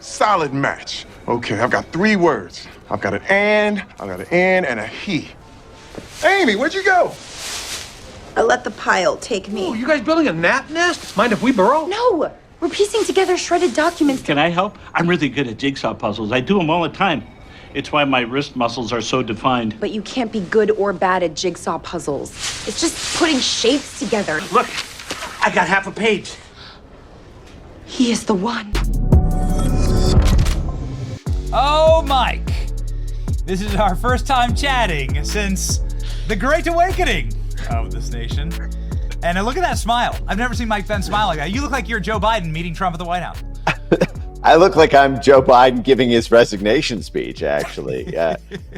Solid match. Okay, I've got 3 words. I've got an and, I've got an N, and a he. Amy, where'd you go? I let the pile take me. Oh, you guys building a gnat nest? Mind if we burrow? No! We're piecing together shredded documents. Can I help? I'm really good at jigsaw puzzles. I do them all the time. It's why my wrist muscles are so defined. But you can't be good or bad at jigsaw puzzles. It's just putting shapes together. Look, I got half a page. He is the one. Oh, Mike. This is our first time chatting since the Great Awakening of this nation. And look at that smile. I've never seen Mike Pence smile like that. You look like you're Joe Biden meeting Trump at the White House. I look like I'm Joe Biden giving his resignation speech, actually.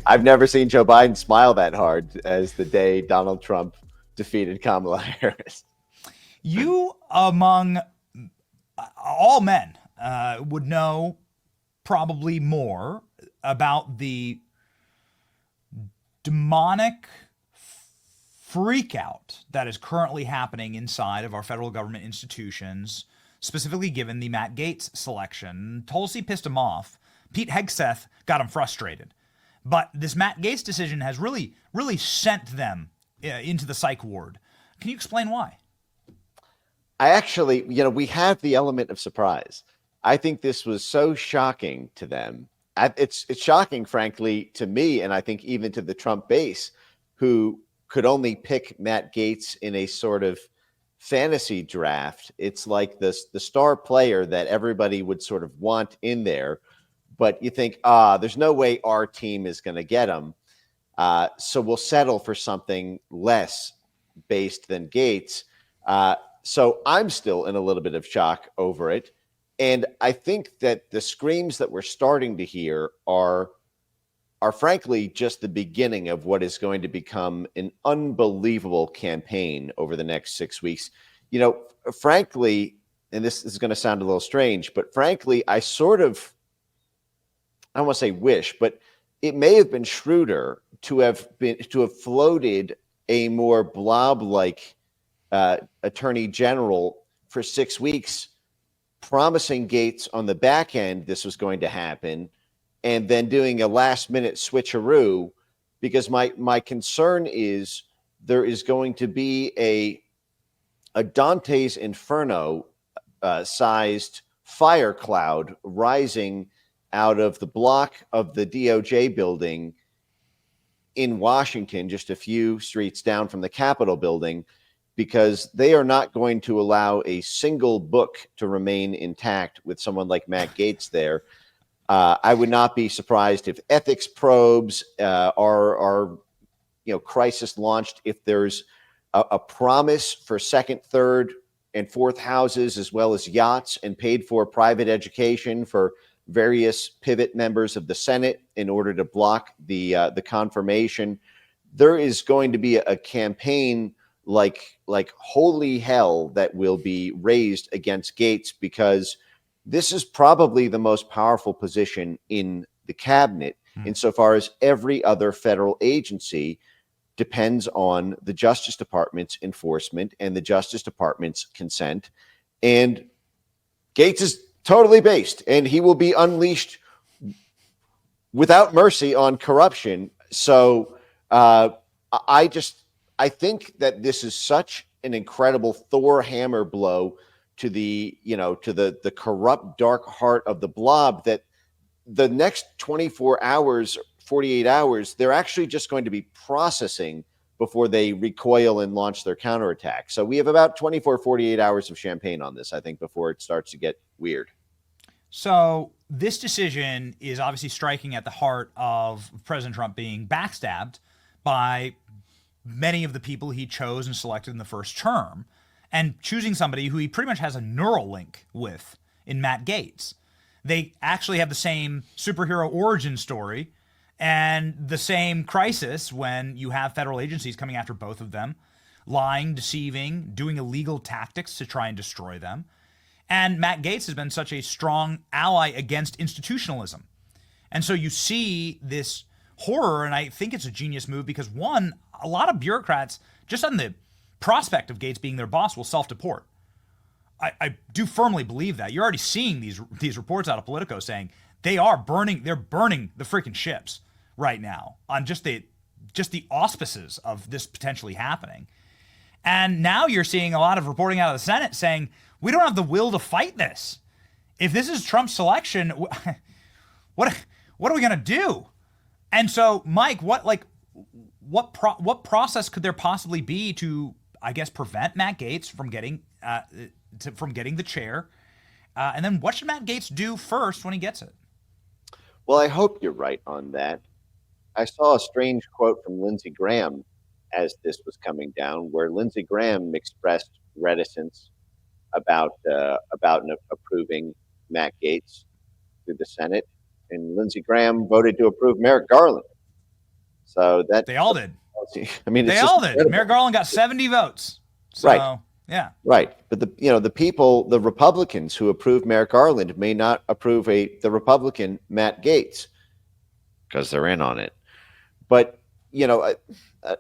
I've never seen Joe Biden smile that hard as the day Donald Trump defeated Kamala Harris. You, among all men, would know probably more about the demonic freakout that is currently happening inside of our federal government institutions, specifically given the Matt Gaetz selection. Tulsi pissed him off. Pete Hegseth got him frustrated. But this Matt Gaetz decision has really sent them into the psych ward. Can you explain why? I actually, we have the element of surprise. I think this was so shocking to them. It's shocking, frankly, to me, and I think even to the Trump base, who could only pick Matt Gaetz in a sort of fantasy draft. It's like the star player that everybody would sort of want in there, but you think, there's no way our team is going to get him, so we'll settle for something less based than Gaetz. So I'm still in a little bit of shock over it. And I think that the screams that we're starting to hear are frankly just the beginning of what is going to become an unbelievable campaign over the next 6 weeks. Frankly, and this is going to sound a little strange, but frankly, I don't want to say wish, but it may have been shrewder to have floated a more blob-like attorney general for 6 weeks, promising Gaetz on the back end this was going to happen, and then doing a last-minute switcheroo, because my concern is there is going to be a Dante's Inferno sized fire cloud rising out of the block of the DOJ building in Washington, just a few streets down from the Capitol building, because they are not going to allow a single book to remain intact with someone like Matt Gaetz there. I would not be surprised if ethics probes are crisis launched, if there's a promise for second, third, and fourth houses, as well as yachts and paid for private education for various pivot members of the Senate in order to block the confirmation. There is going to be a campaign like holy hell that will be raised against Gaetz, because this is probably the most powerful position in the cabinet, insofar as every other federal agency depends on the Justice Department's enforcement and the Justice Department's consent. And Gaetz is totally based, and he will be unleashed without mercy on corruption. So I think that this is such an incredible Thor hammer blow to the corrupt dark heart of the blob that the next 24 hours, 48 hours, they're actually just going to be processing before they recoil and launch their counterattack. So we have about 24, 48 hours of champagne on this, I think, before it starts to get weird. So this decision is obviously striking at the heart of President Trump being backstabbed by many of the people he chose and selected in the first term, and choosing somebody who he pretty much has a neural link with in Matt Gaetz. They actually have the same superhero origin story and the same crisis when you have federal agencies coming after both of them, lying, deceiving, doing illegal tactics to try and destroy them. And Matt Gaetz has been such a strong ally against institutionalism. And so you see this horror, and I think it's a genius move because, one, a lot of bureaucrats, just on the prospect of Gaetz being their boss, will self-deport. I do firmly believe that. You're already seeing these reports out of Politico saying they're burning the freaking ships right now on just the auspices of this potentially happening. And now you're seeing a lot of reporting out of the Senate saying we don't have the will to fight this. If this is Trump's selection, what are we gonna do? And so, Mike, what process could there possibly be to, I guess, prevent Matt Gaetz from getting the chair? And then what should Matt Gaetz do first when he gets it? Well, I hope you're right on that. I saw a strange quote from Lindsey Graham as this was coming down, where Lindsey Graham expressed reticence about approving Matt Gaetz through the Senate, and Lindsey Graham voted to approve Merrick Garland. So that they all did. I mean, they all did. Merrick Garland got 70 votes. So, right. Yeah. Right. But the Republicans who approved Merrick Garland may not approve the Republican Matt Gaetz because they're in on it. But,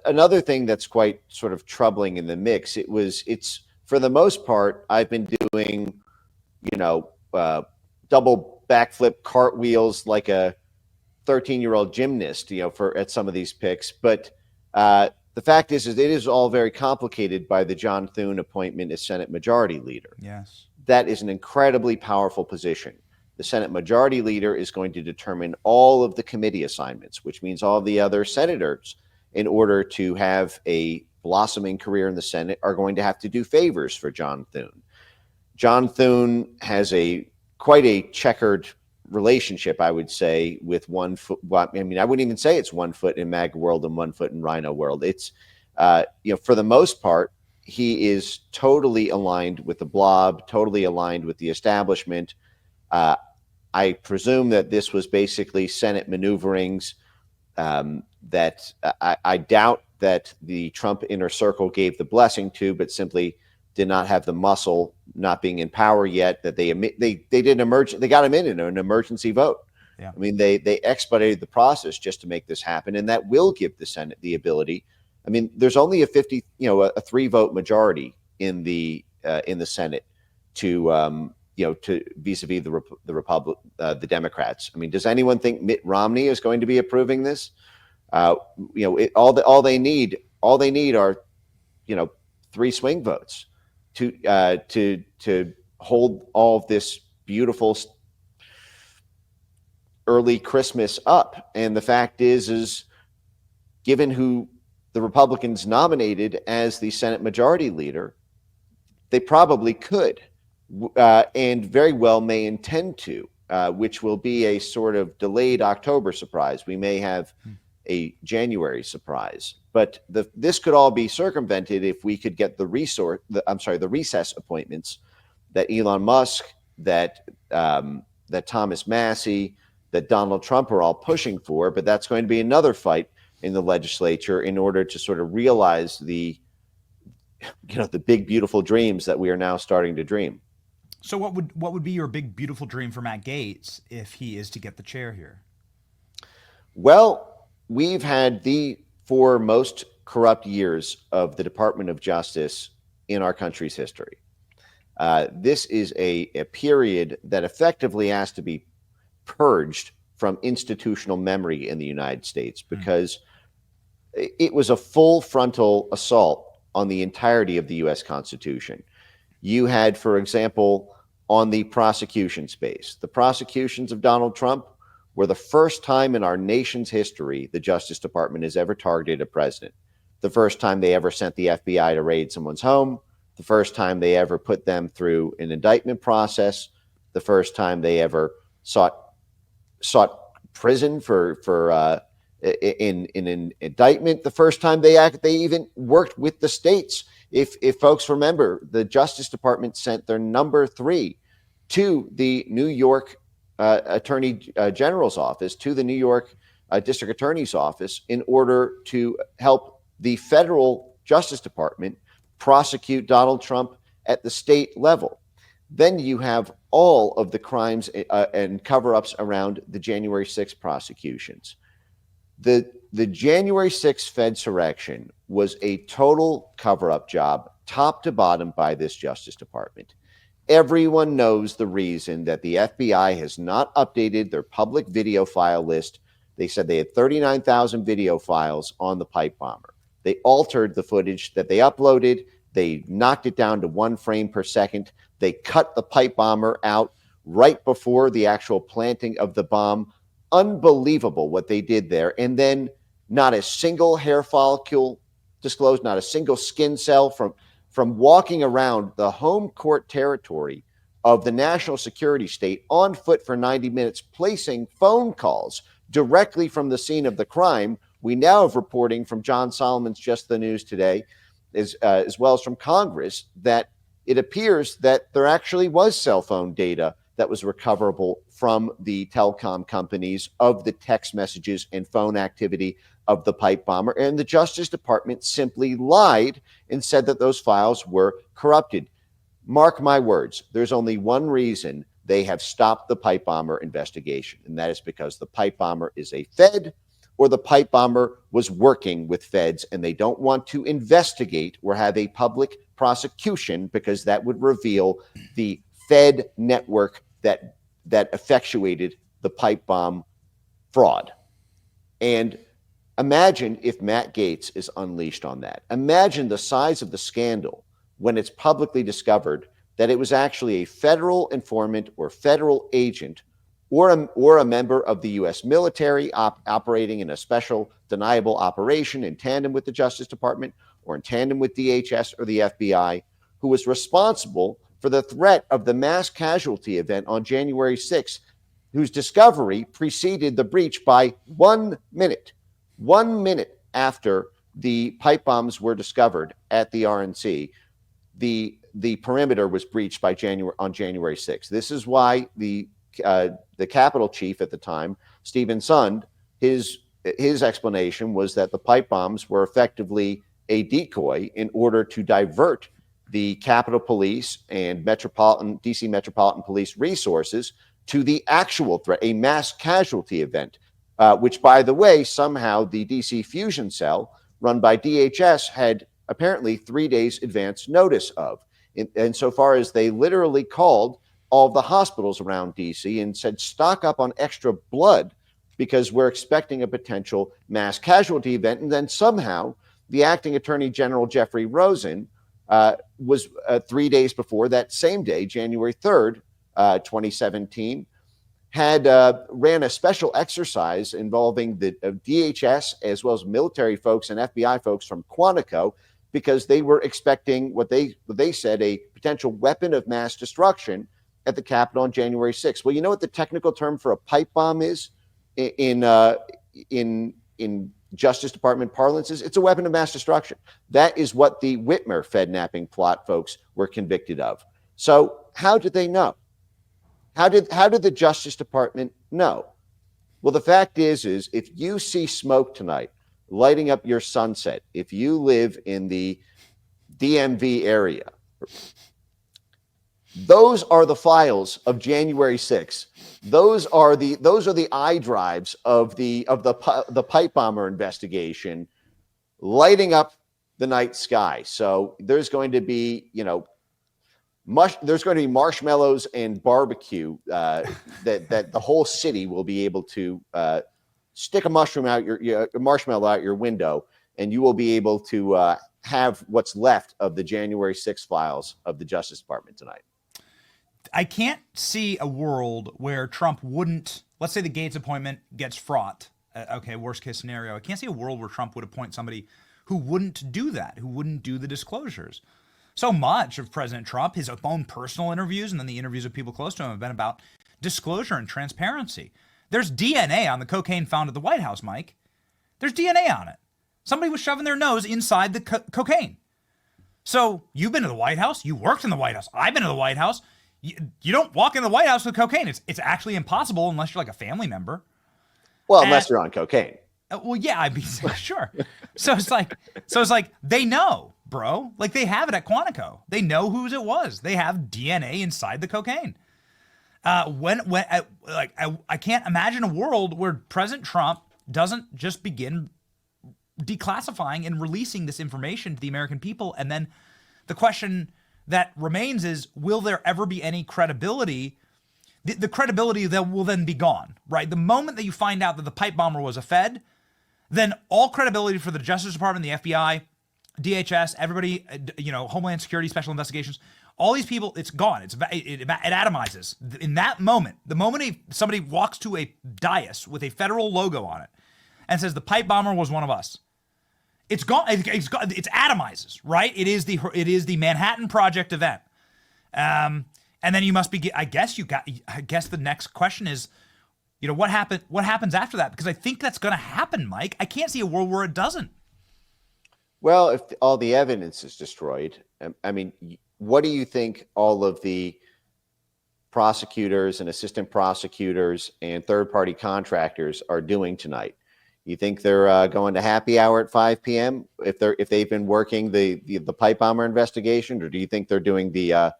another thing that's quite sort of troubling in the mix, it's for the most part, I've been doing, double backflip cartwheels like a 13-year-old gymnast, at some of these picks. But the fact is it is all very complicated by the John Thune appointment as Senate Majority Leader. Yes. That is an incredibly powerful position. The Senate Majority Leader is going to determine all of the committee assignments, which means all the other senators, in order to have a blossoming career in the Senate, are going to have to do favors for John Thune. John Thune has quite a checkered relationship, I would say, with one foot. Well, I mean, I wouldn't even say it's 1 foot in MAGA world and 1 foot in Rhino world. It's, for the most part, he is totally aligned with the blob, totally aligned with the establishment. I presume that this was basically Senate maneuverings that I doubt that the Trump inner circle gave the blessing to, but simply did not have the muscle, not being in power yet, that they got him in an emergency vote. Yeah. I mean, they expedited the process just to make this happen, and that will give the Senate the ability. I mean, there's only a 3-vote majority in the Senate to vis-a-vis the Democrats. I mean, does anyone think Mitt Romney is going to be approving this? All they need are 3 swing votes to hold all of this beautiful early Christmas up. And the fact is given who the Republicans nominated as the Senate Majority Leader, they probably could, and very well may intend to, which will be a sort of delayed October surprise. We may have a January surprise, but this could all be circumvented if we could get the recess appointments that Elon Musk, that Thomas Massie, that Donald Trump are all pushing for. But that's going to be another fight in the legislature in order to sort of realize the big beautiful dreams that we are now starting to dream. So what would be your big beautiful dream for Matt Gaetz if he is to get the chair here? Well, we've had the 4 most corrupt years of the Department of Justice in our country's history. This is a period that effectively has to be purged from institutional memory in the United States, because it was a full frontal assault on the entirety of the U.S. Constitution. You had, for example, on the prosecution space, the prosecutions of Donald Trump were the first time in our nation's history the Justice Department has ever targeted a president. The first time they ever sent the FBI to raid someone's home. The first time they ever put them through an indictment process. The first time they ever sought prison in an indictment. The first time they even worked with the states. If folks remember, the Justice Department sent their number 3 to the New York Attorney General's office, to the New York District Attorney's office, in order to help the federal Justice Department prosecute Donald Trump at the state level. Then you have all of the crimes and cover-ups around the January 6th prosecutions. The January 6th Fedsurrection was a total cover-up job, top to bottom, by this Justice Department. Everyone knows the reason that the FBI has not updated their public video file list. They said they had 39,000 video files on the pipe bomber. They altered the footage that they uploaded. They knocked it down to 1 frame per second. They cut the pipe bomber out right before the actual planting of the bomb. Unbelievable what they did there. And then not a single hair follicle disclosed, not a single skin cell from walking around the home court territory of the national security state on foot for 90 minutes, placing phone calls directly from the scene of the crime. We now have reporting from John Solomon's Just the News today, as well as from Congress, that it appears that there actually was cell phone data that was recoverable from the telecom companies of the text messages and phone activity of the pipe bomber. And the Justice Department simply lied and said that those files were corrupted. Mark my words, there's only one reason they have stopped the pipe bomber investigation, and that is because the pipe bomber is a Fed, or the pipe bomber was working with Feds, and they don't want to investigate or have a public prosecution because that would reveal the Fed network that effectuated the pipe bomb fraud. And imagine if Matt Gaetz is unleashed on that. Imagine the size of the scandal when it's publicly discovered that it was actually a federal informant or federal agent or a member of the U.S. military operating in a special deniable operation in tandem with the Justice Department or in tandem with DHS or the FBI, who was responsible for the threat of the mass casualty event on January 6th, whose discovery preceded the breach by 1 minute. 1 minute after the pipe bombs were discovered at the RNC, the perimeter was breached on January 6th. This is why the Capitol chief at the time, Stephen Sund, his explanation was that the pipe bombs were effectively a decoy in order to divert the Capitol Police and DC Metropolitan Police resources to the actual threat, a mass casualty event, which, by the way, somehow the DC Fusion Cell, run by DHS, had apparently 3 days advance notice of. Insofar as they literally called all the hospitals around DC and said, stock up on extra blood because we're expecting a potential mass casualty event. And then somehow the acting Attorney General, Jeffrey Rosen, was 3 days before that same day, January 3rd, 2017, had ran a special exercise involving the DHS as well as military folks and FBI folks from Quantico, because they were expecting what they said a potential weapon of mass destruction at the Capitol on January 6th. Well, you know what the technical term for a pipe bomb is in Justice Department parlance is? It's a weapon of mass destruction. That is what the Whitmer Fed-napping plot folks were convicted of. So how did they know? How did the Justice Department know? Well, the fact is if you see smoke tonight lighting up your sunset, if you live in the DMV area, those are the files of January 6th. Those are the iDrives of the pipe bomber investigation lighting up the night sky. So there's going to be, there's going to be marshmallows and barbecue that the whole city will be able to stick a marshmallow out your window, and you will be able to have what's left of the January 6th files of the Justice Department tonight. I can't see a world where Trump wouldn't, let's say the Gaetz appointment gets fraught. Okay, worst case scenario. I can't see a world where Trump would appoint somebody who wouldn't do that, who wouldn't do the disclosures. So much of President Trump, his own personal interviews and then the interviews of people close to him, have been about disclosure and transparency. There's DNA on the cocaine found at the White House, Mike. There's DNA on it. Somebody was shoving their nose inside the cocaine. So you've been to the White House. You worked in the White House. I've been to the White House. You don't walk in the White House with cocaine. It's actually impossible unless you're like a family member. Well, unless you're on cocaine. Well, yeah, I mean, sure. So it's like they know, bro. Like they have it at Quantico. They know whose it was. They have DNA inside the cocaine. I can't imagine a world where President Trump doesn't just begin declassifying and releasing this information to the American people, and then the question that remains is, will there ever be any credibility? The credibility that will then be gone, right? The moment that you find out that the pipe bomber was a Fed, then all credibility for the Justice Department, the FBI, DHS, everybody, Homeland Security, Special Investigations, all these people, it's gone. It atomizes. In that moment, the moment somebody walks to a dais with a federal logo on it and says the pipe bomber was one of us, it's gone. It's atomizes, right? It is the Manhattan Project event. And then you must be. I guess the next question is, what happens after that? Because I think that's going to happen, Mike. I can't see a world where it doesn't. Well, if all the evidence is destroyed, I mean, what do you think all of the prosecutors and assistant prosecutors and third-party contractors are doing tonight? You think they're going to happy hour at 5 p.m. if they've been working the pipe bomber investigation, or do you think they're doing the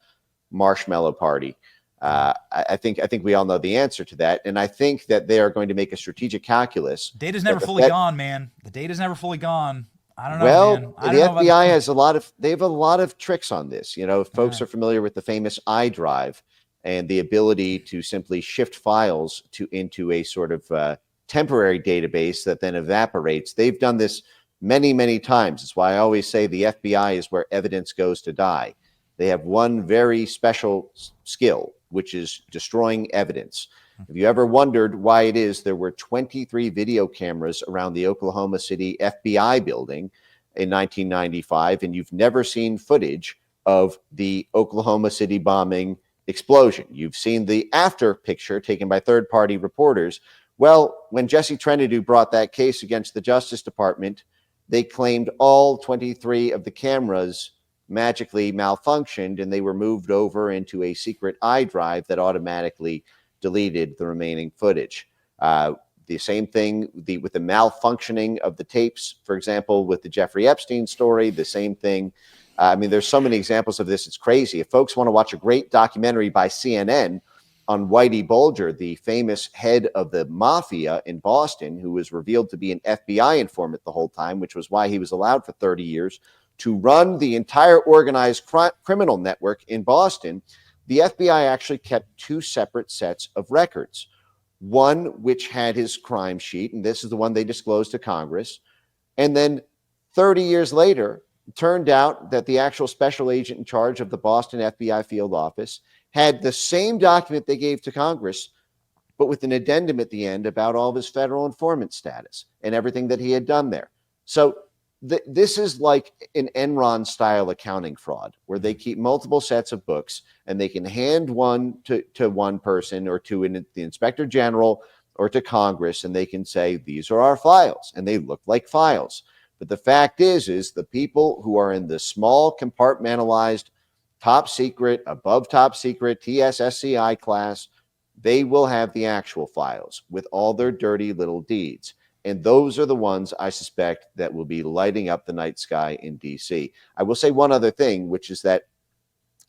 marshmallow party? I think we all know the answer to that, and I think that they are going to make a strategic calculus. Data's never fully gone, man. The data's never fully gone. I don't know. Well, man. the FBI has a lot of tricks on this. If folks are familiar with the famous iDrive and the ability to simply shift files into a sort of temporary database that then evaporates. They've done this many, many times. It's why I always say the FBI is where evidence goes to die. They have one very special skill, which is destroying evidence. If you ever wondered why it is there were 23 video cameras around the Oklahoma City FBI building in 1995, and you've never seen footage of the Oklahoma City bombing explosion, you've seen the after picture taken by third-party reporters. Well, when Jesse Trentadue brought that case against the Justice Department, they claimed all 23 of the cameras magically malfunctioned, and they were moved over into a secret iDrive that automatically deleted the remaining footage. The same thing with the malfunctioning of the tapes, for example, with the Jeffrey Epstein story, the same thing. I mean, there's so many examples of this. It's crazy. If folks want to watch a great documentary by CNN on Whitey Bulger, the famous head of the mafia in Boston, who was revealed to be an FBI informant the whole time, which was why he was allowed for 30 years to run the entire organized criminal network in Boston, the FBI actually kept two separate sets of records. One which had his crime sheet, and this is the one they disclosed to Congress. And then 30 years later, it turned out that the actual special agent in charge of the Boston FBI field office had the same document they gave to Congress, but with an addendum at the end about all of his federal informant status and everything that he had done there. So this is like an Enron-style accounting fraud, where they keep multiple sets of books and they can hand one to one person or to the inspector general or to Congress, and they can say, these are our files, and they look like files. But the fact is the people who are in the small compartmentalized top secret, above top secret, TSSCI class, they will have the actual files with all their dirty little deeds. And those are the ones I suspect that will be lighting up the night sky in D.C. I will say one other thing, which is that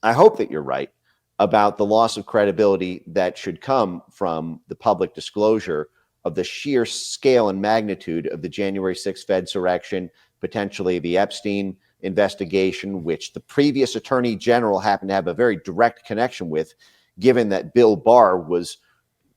I hope that you're right about the loss of credibility that should come from the public disclosure of the sheer scale and magnitude of the January 6th Fed surrection, potentially the Epstein investigation, which the previous attorney general happened to have a very direct connection with, given that Bill Barr was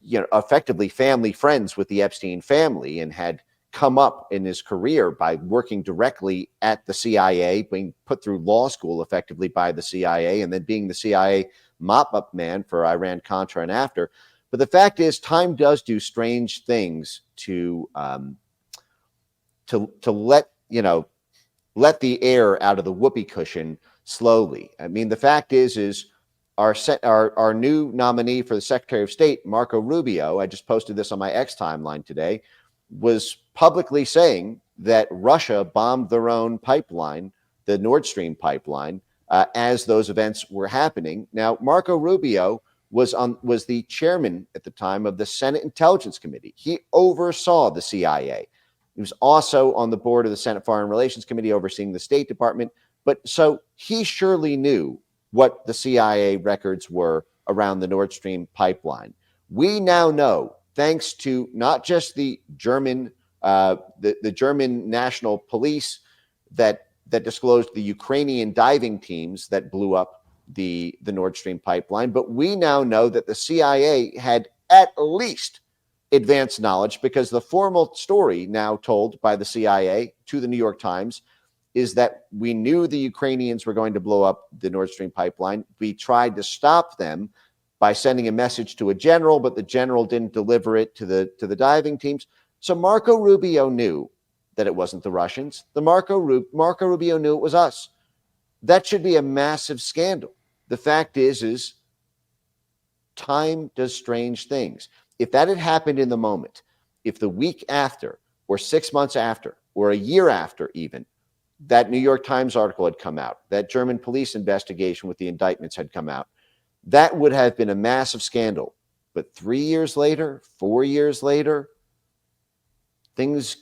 effectively family friends with the Epstein family and had come up in his career by working directly at the CIA, being put through law school effectively by the CIA, and then being the CIA mop-up man for Iran-Contra and after. But the fact is, time does do strange things to let the air out of the whoopee cushion slowly. I mean, the fact is our new nominee for the Secretary of State, Marco Rubio, I just posted this on my X timeline today, was publicly saying that Russia bombed their own pipeline, the Nord Stream pipeline, as those events were happening. Now, Marco Rubio was the chairman at the time of the Senate Intelligence Committee. He oversaw the CIA. He was also on the board of the Senate Foreign Relations Committee overseeing the State Department. But so he surely knew what the CIA records were around the Nord Stream pipeline. We now know, thanks to not just the German, the German National Police that disclosed the Ukrainian diving teams that blew up the Nord Stream pipeline, but we now know that the CIA had at least advanced knowledge, because the formal story now told by the CIA to the New York Times is that we knew the Ukrainians were going to blow up the Nord Stream pipeline. We tried to stop them by sending a message to a general, but the general didn't deliver it to the diving teams. So Marco Rubio knew that it wasn't the Russians. Marco Rubio knew it was us. That should be a massive scandal. The fact is time does strange things. If that had happened in the moment, if the week after, or 6 months after, or a year after even, that New York Times article had come out, that German police investigation with the indictments had come out, that would have been a massive scandal. But 3 years later, 4 years later, things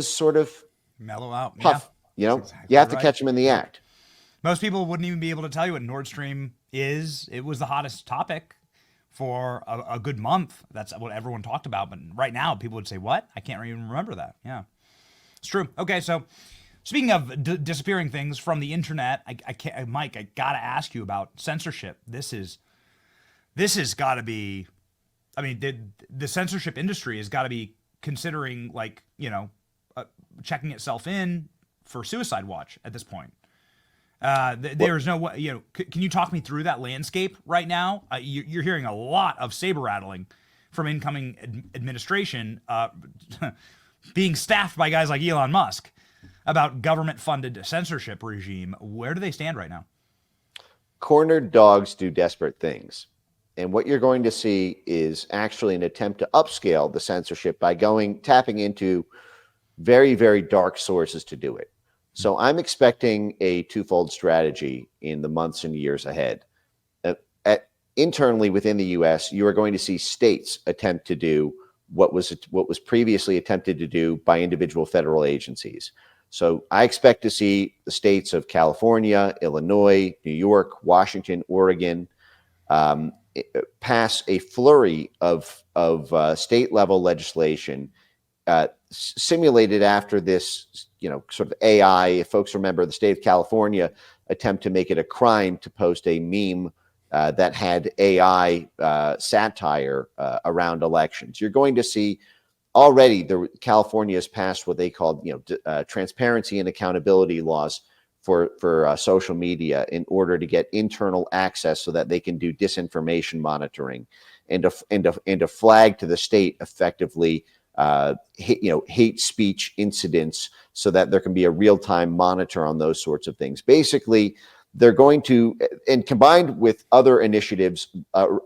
sort of mellow out. puff. Yeah, exactly you have to catch them in the act. Most people wouldn't even be able to tell you what Nord Stream is. It was the hottest topic for a good month. That's what everyone talked about. But right now, people would say, what? I can't even remember that. Yeah, it's true. Okay, so speaking of disappearing things from the internet, I can't, Mike, I got to ask you about censorship. This has got to be, I mean, the censorship industry has got to be considering, like, checking itself in for suicide watch at this point. There's no way, can you talk me through that landscape right now? You're hearing a lot of saber rattling from incoming administration being staffed by guys like Elon Musk about government-funded censorship regime. Where do they stand right now? Cornered dogs do desperate things. And what you're going to see is actually an attempt to upscale the censorship by tapping into very, very dark sources to do it. So I'm expecting a twofold strategy in the months and years ahead. Internally within the U.S., you are going to see states attempt to do what was previously attempted to do by individual federal agencies. So I expect to see the states of California, Illinois, New York, Washington, Oregon pass a flurry of state-level legislation simulated after this, sort of AI. If folks remember, the state of California attempt to make it a crime to post a meme that had AI satire around elections. You're going to see already California has passed what they called, transparency and accountability laws for social media in order to get internal access so that they can do disinformation monitoring and to flag to the state effectively hate speech incidents so that there can be a real-time monitor on those sorts of things. Basically, they're going to, and combined with other initiatives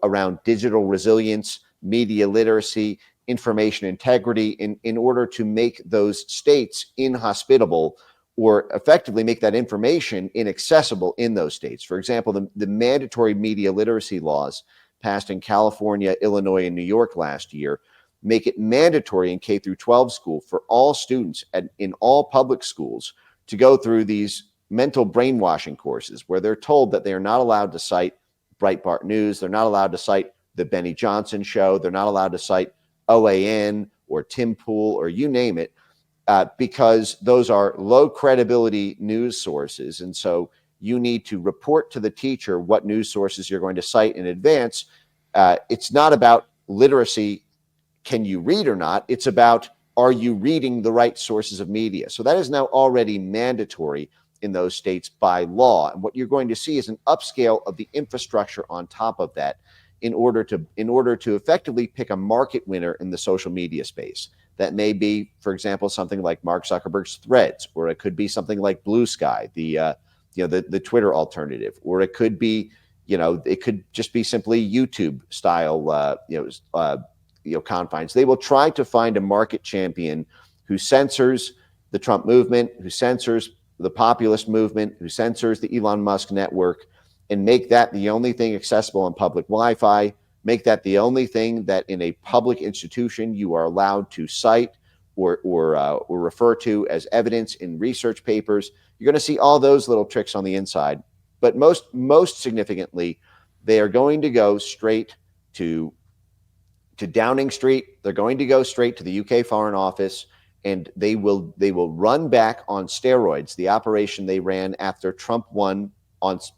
around digital resilience, media literacy, information integrity, in order to make those states inhospitable or effectively make that information inaccessible in those states. For example, the mandatory media literacy laws passed in California, Illinois, and New York last year make it mandatory in K through 12 school for all students in all public schools to go through these mental brainwashing courses where they're told that they are not allowed to cite Breitbart News, they're not allowed to cite the Benny Johnson Show, they're not allowed to cite OAN or Tim Pool or you name it, because those are low credibility news sources. And so you need to report to the teacher what news sources you're going to cite in advance. It's not about literacy, can you read or not? It's about, are you reading the right sources of media? So that is now already mandatory in those states by law. And what you're going to see is an upscale of the infrastructure on top of that in order to effectively pick a market winner in the social media space. That may be, for example, something like Mark Zuckerberg's Threads, or it could be something like Blue Sky, the Twitter alternative, or it could be, it could just be simply YouTube style, confines. They will try to find a market champion who censors the Trump movement, who censors the populist movement, who censors the Elon Musk network, and make that the only thing accessible on public Wi-Fi, make that the only thing that in a public institution you are allowed to cite or refer to as evidence in research papers. You're going to see all those little tricks on the inside. But most significantly, they are going to go straight to Downing Street. They're going to go straight to the UK Foreign Office, and they will run back on steroids the operation they ran after Trump won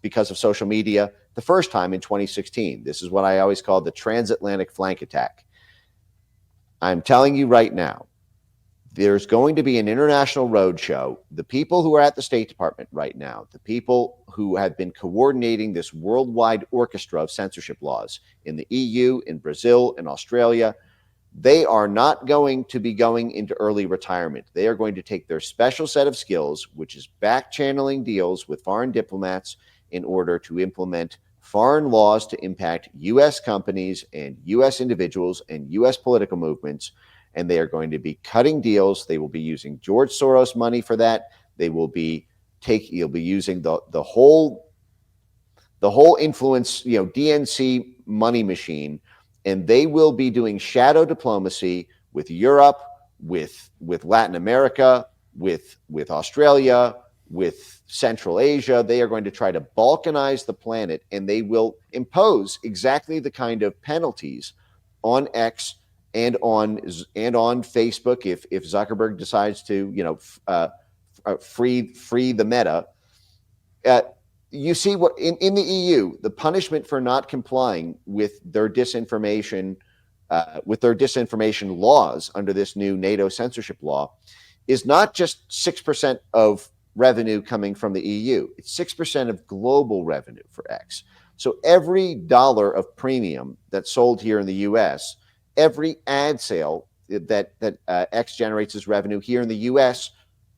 because of social media the first time in 2016. This is what I always call the transatlantic flank attack. I'm telling you right now, there's going to be an international roadshow. The people who are at the State Department right now, the people who have been coordinating this worldwide orchestra of censorship laws in the EU, in Brazil, in Australia, they are not going to be going into early retirement. They are going to take their special set of skills, which is back-channeling deals with foreign diplomats in order to implement foreign laws to impact U.S. companies and U.S. individuals and U.S. political movements. And they are going to be cutting deals. They will be using George Soros money for that. You'll be using the whole influence, DNC money machine, and they will be doing shadow diplomacy with Europe, with Latin America, with Australia, with Central Asia. They are going to try to balkanize the planet, and they will impose exactly the kind of penalties on X and on Facebook if Zuckerberg decides to free the Meta. You see what in the EU, the punishment for not complying with their disinformation laws under this new NATO censorship law is not just 6% of revenue coming from the EU. It's 6% of global revenue for X. So every dollar of premium that's sold here in the US, every ad sale that X generates as revenue here in the US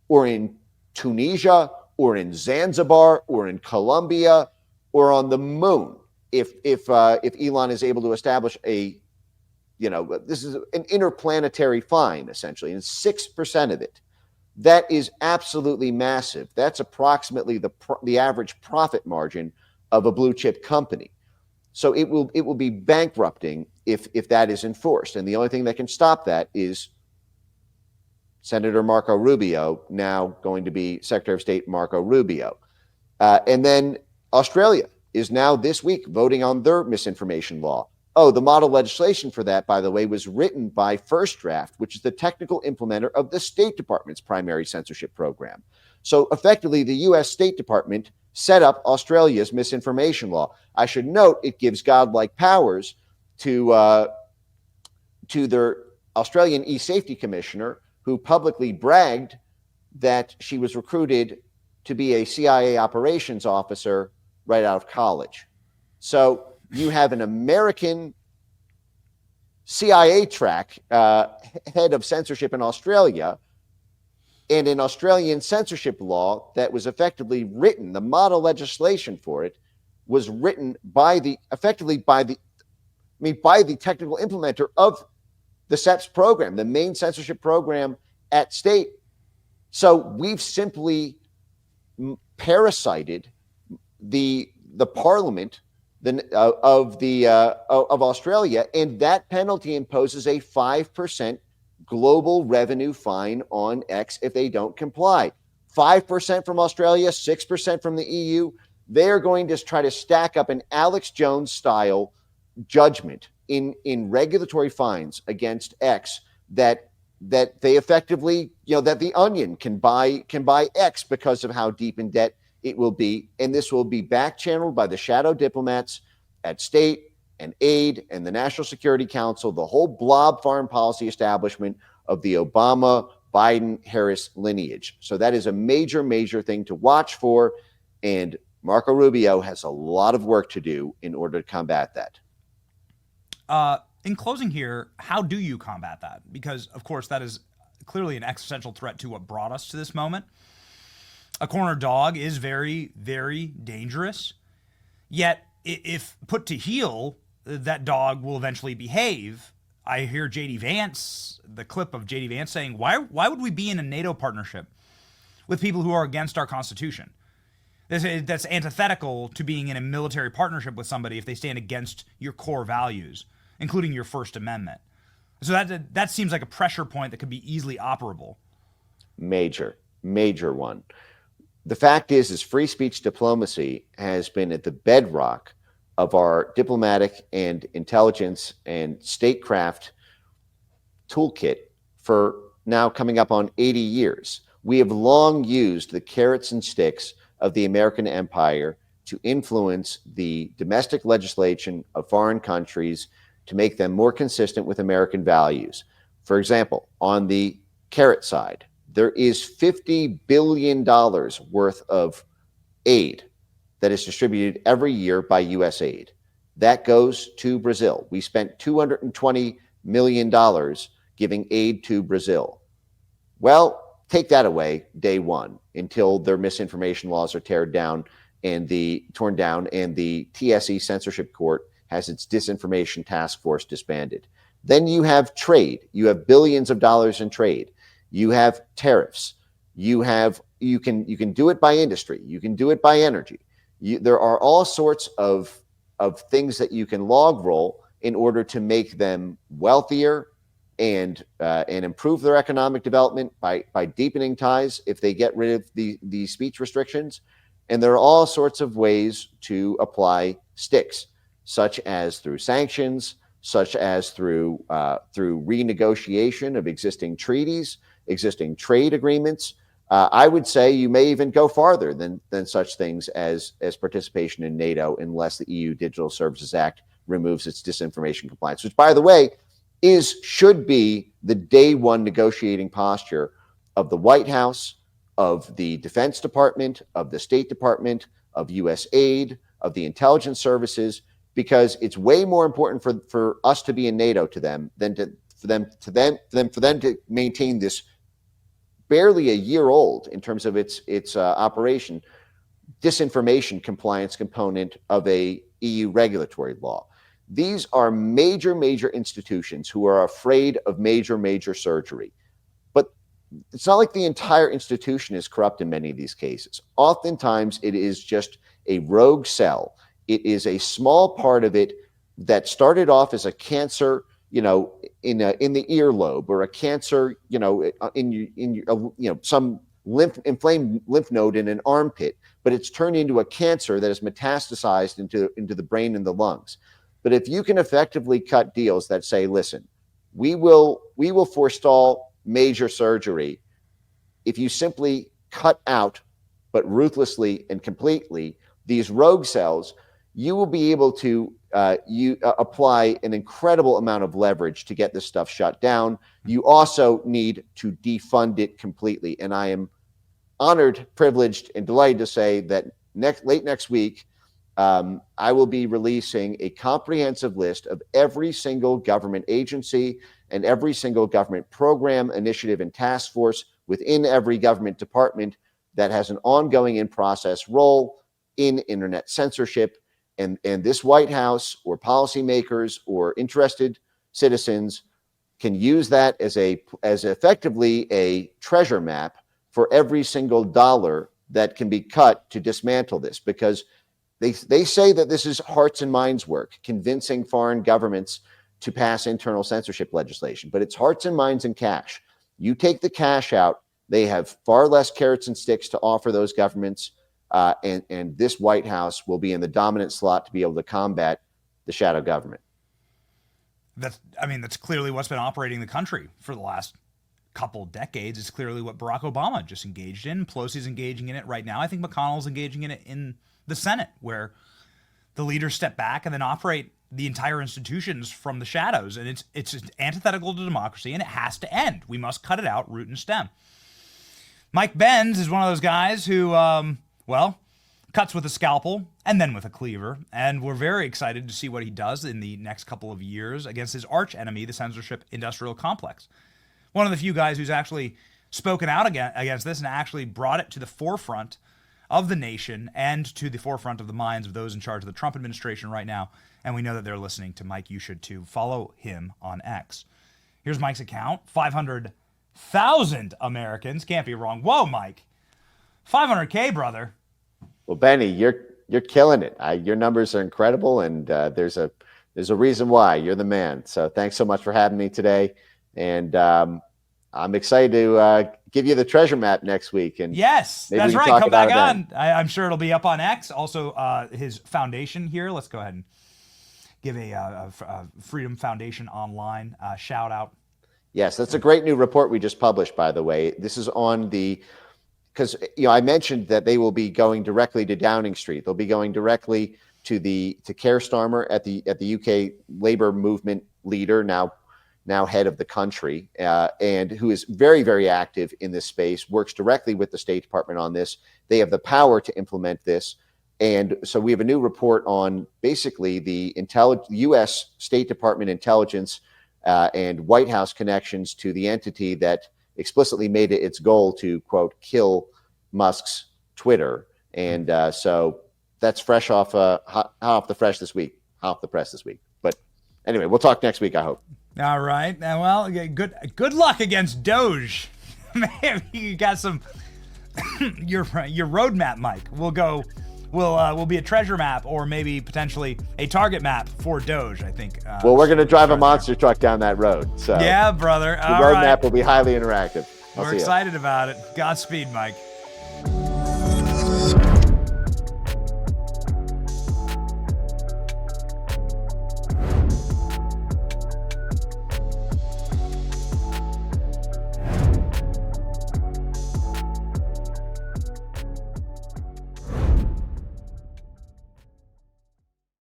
or in Tunisia or in Zanzibar or in Colombia or on the moon, if Elon is able to establish this is an interplanetary fine essentially, and 6% of it, that is absolutely massive. That's approximately the average profit margin of a blue chip company. So it will be bankrupting if that is enforced. And the only thing that can stop that is Senator Marco Rubio, now going to be Secretary of State Marco Rubio. And then Australia is now this week voting on their misinformation law. Oh, the model legislation for that, by the way, was written by First Draft, which is the technical implementer of the State Department's primary censorship program. So effectively, the U.S. State Department set up Australia's misinformation law. I should note it gives godlike powers to their Australian e-safety commissioner, who publicly bragged that she was recruited to be a CIA operations officer right out of college. So you have an American CIA track head of censorship in Australia, and an Australian censorship law that was effectively written, the model legislation for it was written by the technical implementer of the SEPS program, the main censorship program at state. So we've simply parasited the parliament of Australia, and that penalty imposes a 5% global revenue fine on X if they don't comply. 5% from Australia, 6% from the EU. They're going to try to stack up an Alex Jones style judgment in regulatory fines against X that they effectively, that the Onion can buy X because of how deep in debt it will be. And this will be back channeled by the shadow diplomats at state and aid and the National Security Council, the whole blob foreign policy establishment of the Obama, Biden, Harris lineage. So that is a major, major thing to watch for. And Marco Rubio has a lot of work to do in order to combat that. In closing here, how do you combat that? Because, of course, that is clearly an existential threat to what brought us to this moment. A corner dog is very, very dangerous. Yet, if put to heel, that dog will eventually behave. I hear J.D. Vance, the clip of J.D. Vance saying, why would we be in a NATO partnership with people who are against our Constitution? That's antithetical to being in a military partnership with somebody if they stand against your core values, including your First Amendment. So that seems like a pressure point that could be easily operable. Major one. The fact is free speech diplomacy has been at the bedrock of our diplomatic and intelligence and statecraft toolkit for now coming up on 80 years. We have long used the carrots and sticks of the American empire to influence the domestic legislation of foreign countries to make them more consistent with American values. For example, on the carrot side, there is $50 billion worth of aid that is distributed every year by USAID. That goes to Brazil. We spent $220 million giving aid to Brazil. Well, take that away day one until their misinformation laws are torn down and the TSE censorship court has its disinformation task force disbanded. Then you have trade. You have billions of dollars in trade. You have tariffs. You can do it by industry. You can do it by energy. There are all sorts of things that you can log roll in order to make them wealthier and improve their economic development by deepening ties if they get rid of the speech restrictions. And there are all sorts of ways to apply sticks, such as through sanctions, such as through renegotiation of existing treaties, existing trade agreements. I would say you may even go farther than such things as participation in NATO, unless the EU Digital Services Act removes its disinformation compliance, which, by the way, should be the day one negotiating posture of the White House, of the Defense Department, of the State Department, of USAID, of the intelligence services, because it's way more important for us to be in NATO to them than for them to maintain this barely a year old in terms of its operation disinformation compliance component of a EU regulatory law. These are major institutions who are afraid of major surgery. But it's not like the entire institution is corrupt in many of these cases. Oftentimes, it is just a rogue cell. It is a small part of it that started off as a cancer, in the earlobe, or a cancer, in some inflamed lymph node in an armpit, but it's turned into a cancer that is metastasized into the brain and the lungs. But if you can effectively cut deals that say, listen, we will forestall major surgery if you simply cut out, but ruthlessly and completely, these rogue cells, you will be able to apply an incredible amount of leverage to get this stuff shut down. You also need to defund it completely. And I am honored, privileged, and delighted to say that late next week, I will be releasing a comprehensive list of every single government agency and every single government program, initiative, and task force within every government department that has an ongoing in-process role in internet censorship. And this White House or policymakers or interested citizens can use that as effectively a treasure map for every single dollar that can be cut to dismantle this, because they say that this is hearts and minds work, convincing foreign governments to pass internal censorship legislation, but it's hearts and minds and cash. You take the cash out, they have far less carrots and sticks to offer those governments. And this White House will be in the dominant slot to be able to combat the shadow government. That's clearly what's been operating the country for the last couple decades. It's clearly what Barack Obama just engaged in. Pelosi's engaging in it right now. I think McConnell's engaging in it in the Senate, where the leaders step back and then operate the entire institutions from the shadows. And it's antithetical to democracy, and it has to end. We must cut it out, root and stem. Mike Benz is one of those guys who, cuts with a scalpel and then with a cleaver. And we're very excited to see what he does in the next couple of years against his arch enemy, the censorship industrial complex. One of the few guys who's actually spoken out against this and actually brought it to the forefront of the nation and to the forefront of the minds of those in charge of the Trump administration right now. And we know that they're listening to Mike. You should too. Follow him on X. Here's Mike's account. 500,000 Americans. Can't be wrong. Whoa, Mike. 500K, brother. Well, Benny, you're killing it. Your numbers are incredible, and there's a reason why. You're the man. So thanks so much for having me today. And I'm excited to give you the treasure map next week. And yes, that's right. Come back on. I'm sure it'll be up on X. Also, his foundation here. Let's go ahead and give a Freedom Foundation Online shout out. Yes, that's a great new report we just published, by the way. This is on the because I mentioned that they will be going directly to Downing Street. They'll be going directly to Keir Starmer at the UK Labour movement leader, now head of the country, and who is very, very active in this space, works directly with the State Department on this. They have the power to implement this. And so we have a new report on basically the U.S. State Department intelligence and White House connections to the entity that explicitly made it its goal to, quote, kill Musk's Twitter. And so that's fresh hot off the press this week. But anyway, we'll talk next week, I hope. All right. Well, good luck against Doge. Man, you got some your roadmap, Mike. We'll be a treasure map, or maybe potentially a target map for Doge, I think. Well, we're going to drive a monster truck down that road. So yeah, brother. The roadmap will be highly interactive. We're excited about it. Godspeed, Mike.